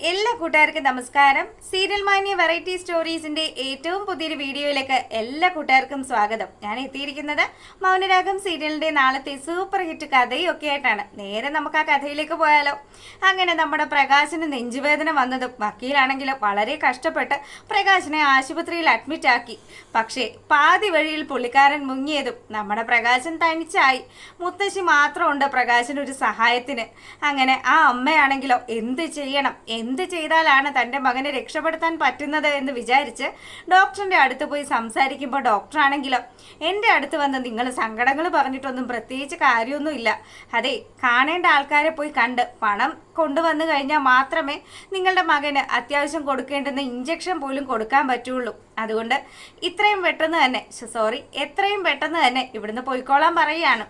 എല്ലാ കൂട്ടുകാർക്കും നമസ്കാരം. സീരിയൽ മാന്യ വെറൈറ്റി സ്റ്റോറീസിന്റെ ഏറ്റവും പുതിയൊരു വീഡിയോയിലേക്ക് എല്ലാ കൂട്ടുകാർക്കും സ്വാഗതം. ഞാൻ എത്തിയിരിക്കുന്നത് മൗനരാഗം സീരിയലിന്റെ നാളത്തെ സൂപ്പർ ഹിറ്റ് കഥയൊക്കെ ആയിട്ടാണ്. നേരെ നമുക്ക് ആ കഥയിലേക്ക് പോയാലോ. അങ്ങനെ നമ്മുടെ പ്രകാശിന് നെഞ്ചുവേദന വന്നതും വക്കീലാണെങ്കിലും വളരെ കഷ്ടപ്പെട്ട് പ്രകാശിനെ ആശുപത്രിയിൽ അഡ്മിറ്റ് ആക്കി. പക്ഷേ പാതി വഴിയിൽ പുള്ളിക്കാരൻ മുങ്ങിയതും നമ്മുടെ പ്രകാശൻ തനിച്ചായി. മുത്തശ്ശി മാത്രമുണ്ട് പ്രകാശിനൊരു സഹായത്തിന്. അങ്ങനെ ആ അമ്മയാണെങ്കിലോ എന്ത് ചെയ്യണം, എന്ത് ചെയ്താലാണ് തൻ്റെ മകനെ രക്ഷപ്പെടുത്താൻ പറ്റുന്നത് എന്ന് വിചാരിച്ച് ഡോക്ടറിൻ്റെ അടുത്ത് പോയി സംസാരിക്കുമ്പോൾ ഡോക്ടറാണെങ്കിലോ എൻ്റെ അടുത്ത് വന്ന് നിങ്ങൾ സങ്കടങ്ങൾ പറഞ്ഞിട്ടൊന്നും പ്രത്യേകിച്ച് കാര്യമൊന്നുമില്ല. അതെ, കാണേണ്ട ആൾക്കാരെ പോയി കണ്ട് പണം കൊണ്ടുവന്നു കഴിഞ്ഞാൽ മാത്രമേ നിങ്ങളുടെ മകന് അത്യാവശ്യം കൊടുക്കേണ്ടുന്ന ഇഞ്ചക്ഷൻ പോലും കൊടുക്കാൻ പറ്റുള്ളൂ. അതുകൊണ്ട് എത്രയും പെട്ടെന്ന് തന്നെ ഇവിടുന്ന് പോയിക്കോളാൻ പറയുകയാണ്.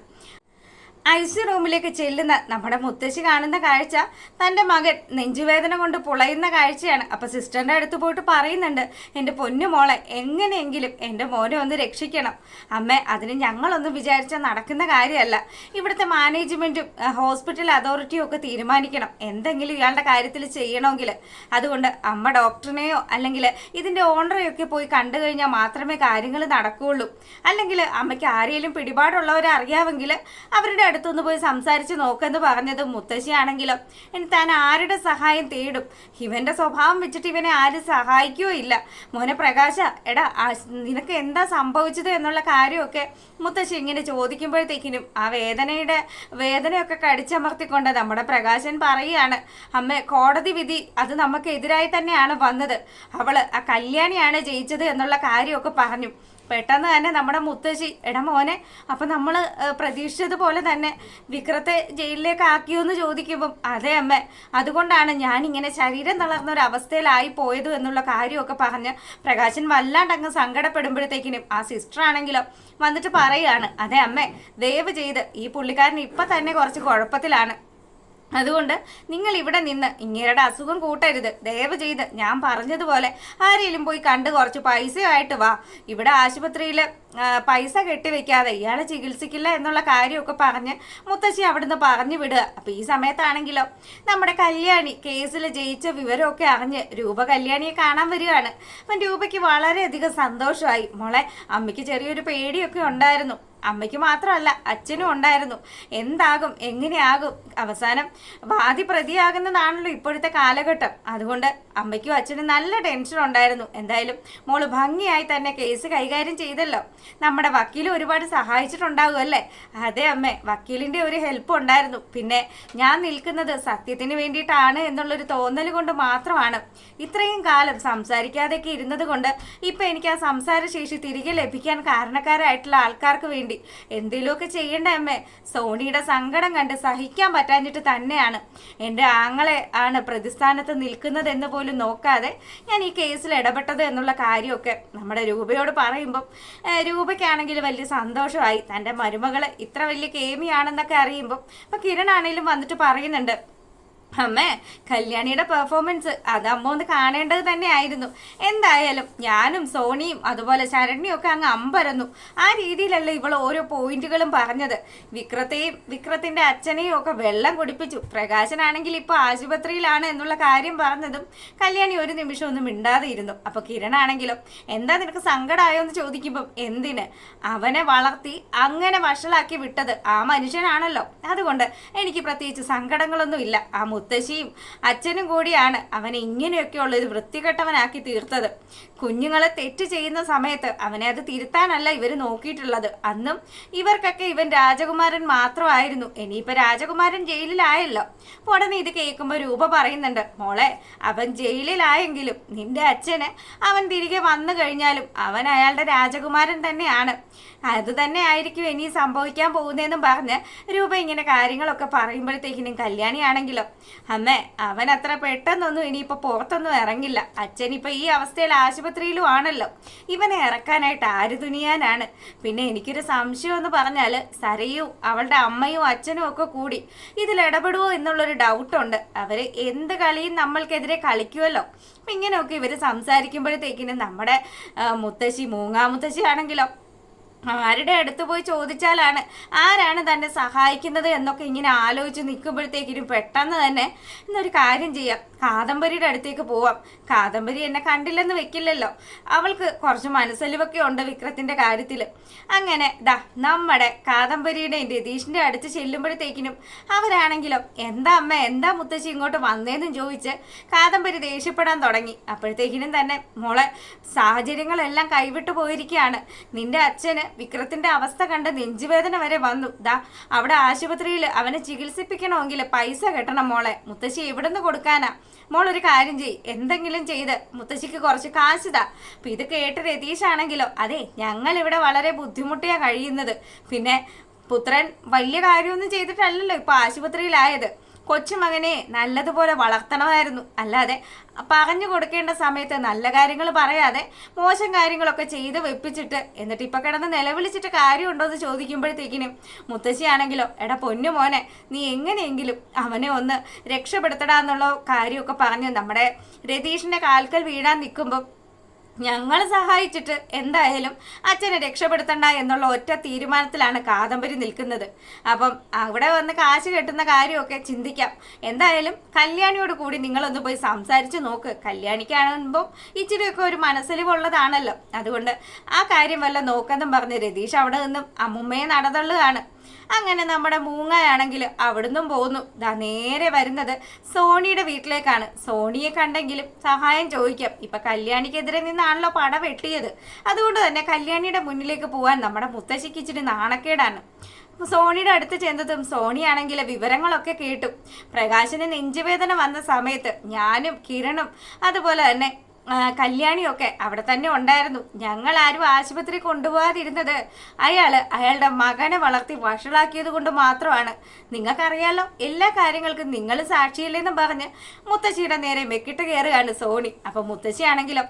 ഐസി റൂമിലേക്ക് ചെല്ലുന്ന നമ്മുടെ മുത്തശ്ശി കാണുന്ന കാഴ്ച തൻ്റെ മകൻ നെഞ്ചുവേദന കൊണ്ട് പുളയുന്ന കാഴ്ചയാണ്. അപ്പോൾ സിസ്റ്ററിൻ്റെ അടുത്ത് പോയിട്ട് പറയുന്നുണ്ട്, എൻ്റെ പൊന്നു മോളെ എങ്ങനെയെങ്കിലും എൻ്റെ മോനെ ഒന്ന് രക്ഷിക്കണം അമ്മേ. അതിന് ഞങ്ങളൊന്നും വിചാരിച്ചാൽ നടക്കുന്ന കാര്യമല്ല. ഇവിടുത്തെ മാനേജ്മെൻറ്റും ഹോസ്പിറ്റൽ അതോറിറ്റിയും ഒക്കെ തീരുമാനിക്കണം എന്തെങ്കിലും ഇയാളുടെ കാര്യത്തിൽ ചെയ്യണമെങ്കിൽ. അതുകൊണ്ട് അമ്മ ഡോക്ടറിനെയോ അല്ലെങ്കിൽ ഇതിൻ്റെ ഓണറെയോ ഒക്കെ പോയി കണ്ടു കഴിഞ്ഞാൽ മാത്രമേ കാര്യങ്ങൾ നടക്കുകയുള്ളൂ. അല്ലെങ്കിൽ അമ്മയ്ക്ക് ആരെങ്കിലും പിടിപാടുള്ളവരെ അറിയാമെങ്കിൽ അവരുടെ അടുത്തൊന്ന് പോയി സംസാരിച്ച് നോക്കെന്ന് പറഞ്ഞത് മുത്തശ്ശിയാണെങ്കിലോ ഇനി താൻ ആരുടെ സഹായം തേടും? ഇവന്റെ സ്വഭാവം വെച്ചിട്ട് ഇവനെ ആരും സഹായിക്കുകയോ ഇല്ല. മോനെ പ്രകാശ, എടാ നിനക്ക് എന്താ സംഭവിച്ചത് എന്നുള്ള കാര്യമൊക്കെ മുത്തശ്ശി ഇങ്ങനെ ചോദിക്കുമ്പോഴത്തേക്കിനും ആ വേദനയൊക്കെ കടിച്ചമർത്തിക്കൊണ്ട് നമ്മുടെ പ്രകാശൻ പറയുകയാണ്, അമ്മ കോടതി വിധി അത് നമുക്കെതിരായി തന്നെയാണ് വന്നത്. അവള് ആ കല്യാണിയാണ് ജയിച്ചത് എന്നുള്ള കാര്യമൊക്കെ പറഞ്ഞു. പെട്ടെന്ന് തന്നെ നമ്മുടെ മുത്തശ്ശി, എടാ മോനെ, അപ്പം നമ്മൾ പ്രതീക്ഷിച്ചതുപോലെ തന്നെ വിക്രത്തെ ജയിലിലേക്ക് ആക്കിയോ എന്ന് ചോദിക്കുമ്പം അതെ അമ്മ, അതുകൊണ്ടാണ് ഞാനിങ്ങനെ ശരീരം തളർന്നൊരവസ്ഥയിലായി പോയത് എന്നുള്ള കാര്യമൊക്കെ പറഞ്ഞ് പ്രകാശൻ വല്ലാണ്ടങ്ങ് സങ്കടപ്പെടുമ്പോഴത്തേക്കിനും ആ സിസ്റ്റർ ആണെങ്കിലോ വന്നിട്ട് പറയുകയാണ്, അതെ അമ്മേ, ദയവ് ചെയ്ത് ഈ പുള്ളിക്കാരൻ ഇപ്പം തന്നെ കുറച്ച് കുഴപ്പത്തിലാണ്. അതുകൊണ്ട് നിങ്ങൾ ഇവിടെ നിന്ന് ഇങ്ങേരുടെ അസുഖം കൂട്ടരുത്. ദയവ് ചെയ്ത് ഞാൻ പറഞ്ഞതുപോലെ ആരെങ്കിലും പോയി കണ്ട് കുറച്ച് പൈസയായിട്ട് വാ. ഇവിടെ ആശുപത്രിയിൽ പൈസ കെട്ടിവെക്കാതെ ഇയാളെ ചികിത്സിക്കില്ല എന്നുള്ള കാര്യമൊക്കെ പറഞ്ഞ് മുത്തശ്ശി അവിടുന്ന് പറഞ്ഞു വിടുക. അപ്പം ഈ സമയത്താണെങ്കിലോ നമ്മുടെ കല്യാണി കേസിൽ ജയിച്ച വിവരമൊക്കെ അറിഞ്ഞ് രൂപ കല്യാണിയെ കാണാൻ വരികയാണ്. അപ്പം രൂപയ്ക്ക് വളരെയധികം സന്തോഷമായി. മോളെ, അമ്മയ്ക്ക് ചെറിയൊരു പേടിയൊക്കെ ഉണ്ടായിരുന്നു. അമ്മയ്ക്ക് മാത്രമല്ല അച്ഛനും ഉണ്ടായിരുന്നു. എന്താകും, എങ്ങനെയാകും, അവസാനം വാദി പ്രതിയാകുന്നതാണല്ലോ ഇപ്പോഴത്തെ കാലഘട്ടം. അതുകൊണ്ട് അമ്മയ്ക്കും അച്ഛനും നല്ല ടെൻഷൻ ഉണ്ടായിരുന്നു. എന്തായാലും മോള് ഭംഗിയായി തന്നെ കേസ് കൈകാര്യം ചെയ്തല്ലോ. നമ്മുടെ വക്കീൽ ഒരുപാട് സഹായിച്ചിട്ടുണ്ടാകും അല്ലേ? അതെ അമ്മേ, വക്കീലിൻ്റെ ഒരു ഹെൽപ്പ് ഉണ്ടായിരുന്നു. പിന്നെ ഞാൻ നിൽക്കുന്നത് സത്യത്തിന് വേണ്ടിയിട്ടാണ് എന്നുള്ളൊരു തോന്നൽ കൊണ്ട് മാത്രമാണ്. ഇത്രയും കാലം സംസാരിക്കാതെയൊക്കെ ഇരുന്നത് കൊണ്ട് ഇപ്പം എനിക്ക് ആ സംസാരശേഷി തിരികെ ലഭിക്കാൻ കാരണക്കാരായിട്ടുള്ള ആൾക്കാർക്ക് വേണ്ടി എന്തെങ്കിലുമൊക്കെ ചെയ്യേണ്ട അമ്മേ. സോണിയുടെ സങ്കടം കണ്ട് സഹിക്കാൻ പറ്റാഞ്ഞിട്ട് തന്നെയാണ് എൻ്റെ ആങ്ങളെ ആണ് പ്രതിസ്ഥാനത്ത് നിൽക്കുന്നതെന്ന് പോലും നോക്കാതെ ഞാൻ ഈ കേസിൽ ഇടപെട്ടത് എന്നുള്ള കാര്യമൊക്കെ നമ്മുടെ രൂപയോട് പറയുമ്പം രൂപയ്ക്കാണെങ്കിൽ വലിയ സന്തോഷമായി. തൻ്റെ മരുമകള് ഇത്ര വലിയ കേമിയാണെന്നൊക്കെ അറിയുമ്പം ഇപ്പം കിരൺ ആണെങ്കിലും വന്നിട്ട് പറയുന്നുണ്ട്, അമ്മേ, കല്യാണിയുടെ പെർഫോമൻസ് അത് അമ്മ ഒന്ന് കാണേണ്ടത് തന്നെ ആയിരുന്നു. എന്തായാലും ഞാനും സോണിയും അതുപോലെ ശരണ്യും ഒക്കെ അങ്ങ് അമ്പരന്നു. ആ രീതിയിലല്ല ഇവൾ ഓരോ പോയിന്റുകളും പറഞ്ഞത്. വിക്രത്തിൻ്റെ അച്ഛനെയും ഒക്കെ വെള്ളം കുടിപ്പിച്ചു. പ്രകാശനാണെങ്കിൽ ഇപ്പോൾ ആശുപത്രിയിലാണ് എന്നുള്ള കാര്യം പറഞ്ഞതും കല്യാണി ഒരു നിമിഷം ഒന്നും മിണ്ടാതെ ഇരുന്നു. അപ്പോൾ കിരണാണെങ്കിലും എന്താ നിനക്ക് സങ്കടമായോ എന്ന് ചോദിക്കുമ്പം എന്തിന്, അവനെ വളർത്തി അങ്ങനെ വഷളാക്കി വിട്ടത് ആ മനുഷ്യനാണല്ലോ. അതുകൊണ്ട് എനിക്ക് പ്രത്യേകിച്ച് സങ്കടങ്ങളൊന്നും ഇല്ല. ആ മുത്തശ്ശിയും അച്ഛനും കൂടിയാണ് അവനെ ഇങ്ങനെയൊക്കെയുള്ള ഒരു വൃത്തികെട്ടവനാക്കി തീർത്തത്. കുഞ്ഞുങ്ങൾ തെറ്റ് ചെയ്യുന്ന സമയത്ത് അവനെ അത് തിരുത്താനല്ല ഇവർ നോക്കിയിട്ടുള്ളത്. അന്നും ഇവർക്കൊക്കെ ഇവൻ രാജകുമാരൻ മാത്രമായിരുന്നു. ഇനിയിപ്പോൾ രാജകുമാരൻ ജയിലിലായല്ലോ. അപ്പോൾ ഉടനെ ഇത് കേൾക്കുമ്പോൾ രൂപ പറയുന്നുണ്ട്, മോളെ, അവൻ ജയിലിലായെങ്കിലും നിന്റെ അച്ഛന് അവൻ തിരികെ വന്നു കഴിഞ്ഞാലും അവൻ അയാളുടെ രാജകുമാരൻ തന്നെയാണ്. അത് തന്നെ ആയിരിക്കും ഇനി സംഭവിക്കാൻ പോകുന്നതെന്നും പറഞ്ഞ് രൂപ ഇങ്ങനെ കാര്യങ്ങളൊക്കെ പറയുമ്പോഴത്തേക്കിനും കല്യാണിയാണെങ്കിലോ, അമ്മേ, അവൻ അത്ര പെട്ടെന്നൊന്നും ഇനിയിപ്പോൾ പുറത്തൊന്നും ഇറങ്ങില്ല. അച്ഛനിപ്പോൾ ഈ അവസ്ഥയിൽ ആശുപത്രിയിലും ആണല്ലോ. ഇവനെ ഇറക്കാനായിട്ട് ആര് തുനിയാനാണ്? പിന്നെ എനിക്കൊരു സംശയം എന്ന് പറഞ്ഞാൽ സരയും അവളുടെ അമ്മയും അച്ഛനും ഒക്കെ കൂടി ഇതിൽ ഇടപെടുമോ എന്നുള്ളൊരു ഡൗട്ടുണ്ട്. അവർ എന്ത് കളിയും നമ്മൾക്കെതിരെ കളിക്കുമല്ലോ. അപ്പം ഇങ്ങനെയൊക്കെ ഇവർ സംസാരിക്കുമ്പോഴത്തേക്കിനും നമ്മുടെ മുത്തശ്ശി ആണെങ്കിലോ ആരുടെ അടുത്ത് പോയി ചോദിച്ചാലാണ് ആരാണ് തന്നെ സഹായിക്കുന്നത് എന്നൊക്കെ ഇങ്ങനെ ആലോചിച്ച് നിൽക്കുമ്പോഴത്തേക്കിനും പെട്ടെന്ന് തന്നെ എന്നൊരു കാര്യം ചെയ്യാം, കാദംബരിയുടെ അടുത്തേക്ക് പോവാം. കാദംബരി എന്നെ കണ്ടില്ലെന്ന് വെക്കില്ലല്ലോ, അവൾക്ക് കുറച്ച് മനസ്സലിവൊക്കെ ഉണ്ട് വിക്രത്തിന്റെ കാര്യത്തിൽ. അങ്ങനെ നമ്മുടെ കാദംബരിയുടെയും രതീഷിന്റെ അടുത്ത് ചെല്ലുമ്പോഴത്തേക്കിനും അവരാണെങ്കിലോ എന്താ അമ്മ എന്താ മുത്തശ്ശി ഇങ്ങോട്ട് വന്നേന്നും ചോദിച്ച് കാദംബരി ദേഷ്യപ്പെടാൻ തുടങ്ങി. അപ്പോഴത്തേക്കിനും തന്നെ മോളെ സാഹചര്യങ്ങളെല്ലാം കൈവിട്ടു പോയിരിക്കുകയാണ്. നിന്റെ അച്ഛന് വിക്രത്തിന്റെ അവസ്ഥ കണ്ട് നെഞ്ചുവേദന വരെ വന്നു. അവിടെ ആശുപത്രിയിൽ അവനെ ചികിത്സിപ്പിക്കണമെങ്കിൽ പൈസ കെട്ടണം മോളെ, മുത്തശ്ശി എവിടുന്ന് കൊടുക്കാനാ? മോൾ ഒരു കാര്യം ചെയ്യ്, എന്തെങ്കിലും ചെയ്ത് മുത്തശ്ശിക്ക് കുറച്ച് കാശിതാ. അപ്പൊ ഇത് കേട്ട് രതീഷാണെങ്കിലോ അതെ ഞങ്ങൾ ഇവിടെ വളരെ ബുദ്ധിമുട്ടിയാ കഴിയുന്നത്, പിന്നെ പുത്രൻ വലിയ കാര്യമൊന്നും ചെയ്തിട്ടല്ലല്ലോ ഇപ്പൊ ആശുപത്രിയിലായത്. കൊച്ചുമകനെ നല്ലതുപോലെ വളർത്തണമായിരുന്നു, അല്ലാതെ പറഞ്ഞു കൊടുക്കേണ്ട സമയത്ത് നല്ല കാര്യങ്ങൾ പറയാതെ മോശം കാര്യങ്ങളൊക്കെ ചെയ്ത് വെപ്പിച്ചിട്ട് എന്നിട്ട് ഇപ്പൊ കിടന്ന് നിലവിളിച്ചിട്ട് കാര്യമുണ്ടോ എന്ന് ചോദിക്കുമ്പോഴത്തേക്കിനും മുത്തശ്ശിയാണെങ്കിലോ എടാ പൊന്നു മോനെ നീ എങ്ങനെയെങ്കിലും അവനെ ഒന്ന് രക്ഷപ്പെടുത്തടാന്നുള്ള കാര്യമൊക്കെ പറഞ്ഞ് നമ്മുടെ രതീഷിന്റെ കാൽക്കൽ വീഴാൻ നിൽക്കുമ്പോൾ ഞങ്ങൾ സഹായിച്ചിട്ട് എന്തായാലും അച്ഛനെ രക്ഷപ്പെടുത്തണ്ട എന്നുള്ള ഒറ്റ തീരുമാനത്തിലാണ് കാദംബരി നിൽക്കുന്നത്. അപ്പം അവിടെ വന്ന് കാശ് കെട്ടുന്ന കാര്യമൊക്കെ ചിന്തിക്കാം. എന്തായാലും കല്യാണിയോട് കൂടി നിങ്ങളൊന്ന് പോയി സംസാരിച്ച് നോക്ക്. കല്യാണിക്കാണുമ്പോൾ ഇച്ചിരിയൊക്കെ ഒരു മനസ്സിലുള്ളതാണല്ലോ, അതുകൊണ്ട് ആ കാര്യം വല്ല നോക്കെന്നും പറഞ്ഞ് രതീഷ് അവിടെ നിന്നും അമ്മുമ്മയെ നടതള്ളുകയാണ്. അങ്ങനെ നമ്മുടെ മൂങ്ങയാണെങ്കിൽ അവിടുന്നും പോകുന്നു. നേരെ വരുന്നത് സോണിയുടെ വീട്ടിലേക്കാണ്. സോണിയെ കണ്ടെങ്കിലും സഹായം ചോദിക്കാം. ഇപ്പൊ കല്യാണിക്കെതിരെ നിന്നാണല്ലോ പട വെട്ടിയത്, അതുകൊണ്ട് തന്നെ കല്യാണിയുടെ മുന്നിലേക്ക് പോകാൻ നമ്മുടെ മുത്തശ്ശിക്ക് ഇച്ചിരി നാണക്കേടാണ്. സോണിയുടെ അടുത്ത് ചെന്നതും സോണിയാണെങ്കിൽ വിവരങ്ങളൊക്കെ കേട്ടു. പ്രകാശന് നെഞ്ചുവേദന വന്ന സമയത്ത് ഞാനും കിരണും അതുപോലെ തന്നെ കല്യാണിയൊക്കെ അവിടെ തന്നെ ഉണ്ടായിരുന്നു. ഞങ്ങൾ ആരും ആശുപത്രി കൊണ്ടുപോകാതിരുന്നത് അയാളുടെ മകനെ വളർത്തി വഷളാക്കിയത് കൊണ്ട് മാത്രമാണ്. നിങ്ങൾക്കറിയാലോ എല്ലാ കാര്യങ്ങൾക്കും നിങ്ങൾ സാക്ഷിയില്ലെന്നും പറഞ്ഞ് മുത്തശ്ശിയുടെ നേരെ മെക്കിട്ട് കയറുകയാണ് സോണി. അപ്പൊ മുത്തശ്ശിയാണെങ്കിലോ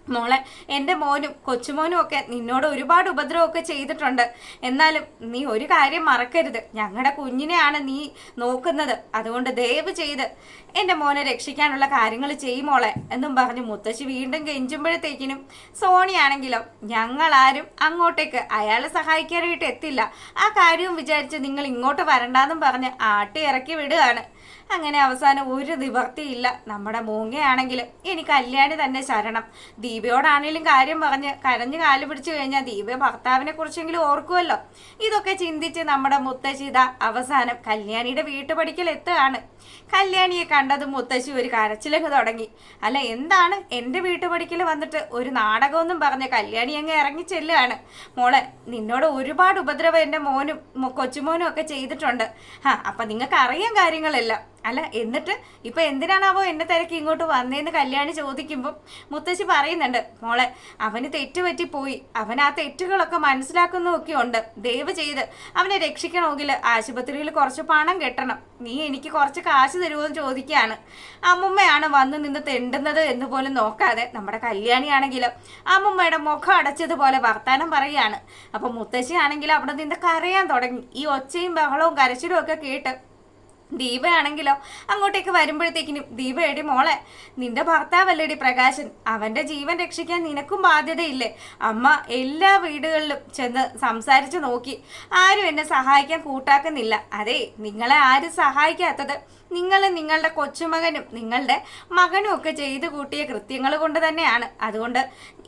മോളെ എൻ്റെ മോനും കൊച്ചുമോനും ഒക്കെ നിന്നോട് ഒരുപാട് ഉപദ്രവമൊക്കെ ചെയ്തിട്ടുണ്ട്, എന്നാലും നീ ഒരു കാര്യം മറക്കരുത്, ഞങ്ങളുടെ കുഞ്ഞിനെയാണ് നീ നോക്കുന്നത്, അതുകൊണ്ട് ദയവ് ചെയ്ത് എൻ്റെ മോനെ രക്ഷിക്കാനുള്ള കാര്യങ്ങൾ ചെയ്യുമോളെ എന്നും പറഞ്ഞ് മുത്തശ്ശി വീണ്ടും കെഞ്ചുമ്പോഴത്തേക്കിനും സോണിയാണെങ്കിലോ ഞങ്ങളാരും അങ്ങോട്ടേക്ക് അയാളെ സഹായിക്കാനായിട്ട് എത്തില്ല, ആ കാര്യവും വിചാരിച്ച് നിങ്ങൾ ഇങ്ങോട്ട് വരണ്ടാന്നും പറഞ്ഞ് ആട്ടി ഇറക്കി വിടുകയാണ്. അങ്ങനെ അവസാനം ഒരു നിവർത്തിയില്ല. നമ്മുടെ മൂങ്ങയാണെങ്കിൽ ഇനി കല്യാണി തന്നെ ശരണം. ദീപയോടാണേലും കാര്യം പറഞ്ഞ് കരഞ്ഞു കാല് പിടിച്ചു കഴിഞ്ഞാൽ ദീപ ഭർത്താവിനെ കുറിച്ചെങ്കിലും ഓർക്കുമല്ലോ. ഇതൊക്കെ ചിന്തിച്ച് നമ്മുടെ മുത്തശ്ശിത അവസാനം കല്യാണിയുടെ വീട്ടുപടിക്കൽ എത്തുകയാണ്. കല്യാണിയെ കണ്ടതും മുത്തശ്ശി ഒരു കരച്ചിലങ്ങ് തുടങ്ങി. അല്ല എന്താണ് എൻ്റെ വീട്ടുപടിക്കൽ വന്നിട്ട് ഒരു നാടകമൊന്നും പറഞ്ഞ് കല്യാണി അങ്ങ് ഇറങ്ങി ചെല്ലുകയാണ്. മോളെ നിന്നോട് ഒരുപാട് ഉപദ്രവം എൻ്റെ മോനും കൊച്ചുമോനും ഒക്കെ ചെയ്തിട്ടുണ്ട്. അപ്പം നിങ്ങൾക്ക് അറിയാൻ കാര്യങ്ങളെല്ലാം. അല്ല എന്നിട്ട് ഇപ്പൊ എന്തിനാണാവോ എന്നെ തിരക്കി ഇങ്ങോട്ട് വന്നേന്ന് കല്യാണി ചോദിക്കുമ്പോൾ മുത്തശ്ശി പറയുന്നുണ്ട്, മോളെ അവന് തെറ്റുപറ്റി പോയി, അവൻ ആ തെറ്റുകളൊക്കെ മനസ്സിലാക്കുന്നൊക്കെ ഉണ്ട്, ദയവ് ചെയ്ത് അവനെ രക്ഷിക്കണമെങ്കിൽ ആശുപത്രിയിൽ കുറച്ച് പണം കെട്ടണം, നീ എനിക്ക് കുറച്ച് കാശ് തരുമോ എന്ന് ചോദിക്കുകയാണ്. അമ്മുമ്മയാണ് വന്ന് നിന്ന് തെണ്ടുന്നത് എന്ന് പോലും നോക്കാതെ നമ്മുടെ കല്യാണിയാണെങ്കിലും അമ്മുമ്മയുടെ മുഖം അടച്ചതുപോലെ വർത്താനം പറയുകയാണ്. അപ്പൊ മുത്തശ്ശി ആണെങ്കിൽ അവിടെ നിന്ന് കരയാൻ തുടങ്ങി. ഈ ഒച്ചയും ബഹളവും കരച്ചിലും ഒക്കെ കേട്ട് ദീപയാണെങ്കിലോ അങ്ങോട്ടേക്ക് വരുമ്പോഴത്തേക്കിനും ദീപ എടി മോളെ നിന്റെ ഭർത്താവല്ലേടി പ്രകാശൻ, അവന്റെ ജീവൻ രക്ഷിക്കാൻ നിനക്കും ബാധ്യതയില്ലേ? അമ്മ എല്ലാ വീടുകളിലും ചെന്ന് സംസാരിച്ചു നോക്കി, ആരും എന്നെ സഹായിക്കാൻ കൂട്ടാക്കുന്നില്ല. അതെ നിങ്ങളെ ആരും സഹായിക്കാത്തത് നിങ്ങൾ നിങ്ങളുടെ കൊച്ചുമകനും നിങ്ങളുടെ മകനും ഒക്കെ ചെയ്തു കൂട്ടിയ കൃത്യങ്ങൾ കൊണ്ട് തന്നെയാണ്. അതുകൊണ്ട്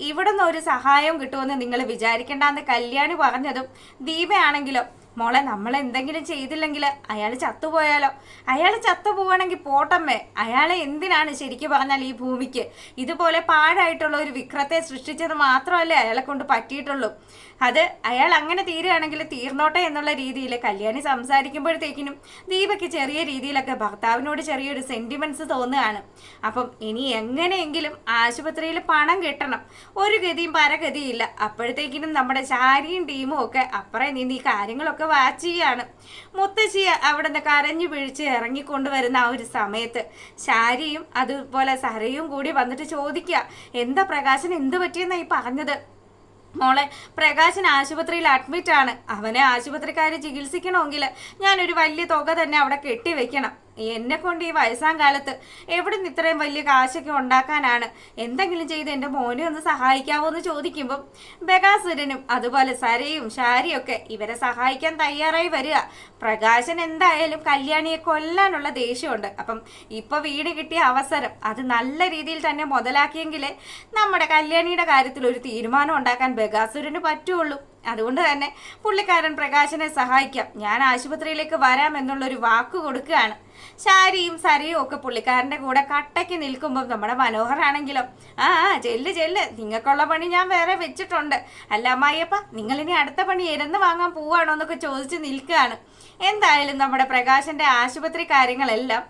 ഇവിടെ നിന്ന് ഒരു സഹായവും കിട്ടുമെന്ന് നിങ്ങൾ വിചാരിക്കേണ്ടെന്ന് കല്യാണി പറഞ്ഞതും ദീപയാണെങ്കിലോ മോളെ നമ്മൾ എന്തെങ്കിലും ചെയ്തില്ലെങ്കിൽ അയാൾ ചത്തുപോയാലോ? അയാൾ ചത്തുപോവാണെങ്കിൽ പോട്ടമ്മേ, അയാളെ എന്തിനാണ് ശരിക്കും പറഞ്ഞാൽ ഈ ഭൂമിക്ക് ഇതുപോലെ പാഴായിട്ടുള്ള ഒരു വിക്രത്തെ സൃഷ്ടിച്ചത് മാത്രമല്ലേ അയാളെ കൊണ്ട് പറ്റിയിട്ടുള്ളൂ. അത് അയാൾ അങ്ങനെ തീരുകയാണെങ്കിൽ തീർന്നോട്ടെ എന്നുള്ള രീതിയിൽ കല്യാണി സംസാരിക്കുമ്പോഴത്തേക്കിനും ദീപയ്ക്ക് ചെറിയ രീതിയിലൊക്കെ ഭർത്താവിനോട് ചെറിയൊരു സെന്റിമെന്റ്സ് തോന്നുകയാണ്. അപ്പം ഇനി എങ്ങനെയെങ്കിലും ആശുപത്രിയിൽ പണം കിട്ടണം, ഒരു ഗതിയും പരഗതിയില്ല. അപ്പോഴത്തേക്കിനും നമ്മുടെ ശാരിയും ടീമും ഒക്കെ അപ്പുറം നിന്ന് ഈ കാര്യങ്ങളൊക്കെ വാച്ച് ചെയ്യാണ്. മുത്തശ്ശിയെ അവിടെ നിന്ന് കരഞ്ഞു പിഴിച്ച് ഇറങ്ങിക്കൊണ്ടുവരുന്ന ആ ഒരു സമയത്ത് ശാരിയും അതുപോലെ സരയും കൂടി വന്നിട്ട് ചോദിക്കുക, എന്താ പ്രകാശൻ എന്ത് പറ്റിയെന്നാ ഈ പറഞ്ഞത്? മോളെ പ്രകാശൻ ആശുപത്രിയിൽ അഡ്മിറ്റ് ആണ്, അവനെ ആശുപത്രിക്കാർ ചികിത്സിക്കണമെങ്കിൽ ഞാനൊരു വലിയ തുക തന്നെ അവിടെ കെട്ടിവെക്കണം. എന്നെ കൊണ്ട് ഈ വയസ്സാം കാലത്ത് എവിടെ നിന്ന് ഇത്രയും വലിയ കാശൊക്കെ ഉണ്ടാക്കാനാണ്, എന്തെങ്കിലും ചെയ്ത് എൻ്റെ മോനെ ഒന്ന് സഹായിക്കാവോ എന്ന് ചോദിക്കുമ്പം ബകാസുരനും അതുപോലെ സരയും ഷാരിയും ഒക്കെ ഇവരെ സഹായിക്കാൻ തയ്യാറായി വരിക. പ്രകാശൻ എന്തായാലും കല്യാണിയെ കൊല്ലാനുള്ള ദേഷ്യമുണ്ട്. അപ്പം ഇപ്പൊ വീട് കിട്ടിയ അവസരം അത് നല്ല രീതിയിൽ തന്നെ മുതലാക്കിയെങ്കിലേ നമ്മുടെ കല്യാണിയുടെ കാര്യത്തിൽ ഒരു തീരുമാനം ഉണ്ടാക്കാൻ ബകാസുരന് പറ്റുള്ളൂ. അതുകൊണ്ട് തന്നെ പുള്ളിക്കാരൻ പ്രകാശനെ സഹായിക്കാം, ഞാൻ ആശുപത്രിയിലേക്ക് വരാം എന്നുള്ളൊരു വാക്ക് കൊടുക്കുകയാണ്. ഷാരിയും സരയും ഒക്കെ പുള്ളിക്കാരൻ്റെ കൂടെ കട്ടയ്ക്ക് നിൽക്കുമ്പോൾ നമ്മുടെ മനോഹറാണെങ്കിലോ ചെല്ല് ചെല്ല്, നിങ്ങൾക്കുള്ള പണി ഞാൻ വേറെ വെച്ചിട്ടുണ്ട്. അല്ല അമ്മായിയപ്പ, നിങ്ങളിനി അടുത്ത പണി എരന്ന് വാങ്ങാൻ പോവാണോ എന്നൊക്കെ ചോദിച്ച് നിൽക്കുകയാണ്. എന്തായാലും നമ്മുടെ പ്രകാശൻ്റെ ആശുപത്രി കാര്യങ്ങളെല്ലാം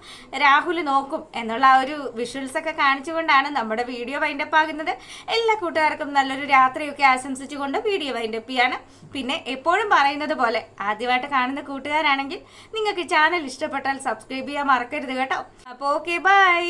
രാഹുൽ നോക്കും എന്നുള്ള ആ ഒരു വിഷ്വൽസ് ഒക്കെ കാണിച്ചുകൊണ്ടാണ് നമ്മുടെ വീഡിയോ വൈൻഡപ്പ് ആകുന്നത്. എല്ലാ കൂട്ടുകാർക്കും നല്ലൊരു രാത്രിയൊക്കെ ആശംസിച്ചുകൊണ്ട് വീഡിയോ വൈൻഡപ്പ് ചെയ്യാണ്. പിന്നെ എപ്പോഴും പറയുന്നത് പോലെ ആദ്യമായിട്ട് കാണുന്ന കൂട്ടുകാരാണെങ്കിൽ നിങ്ങൾക്ക് ചാനൽ ഇഷ്ടപ്പെട്ടാൽ സബ്സ്ക്രൈബ് ചെയ്യാൻ മറക്കരുത് കേട്ടോ. അപ്പോൾ ഓക്കെ, ബൈ.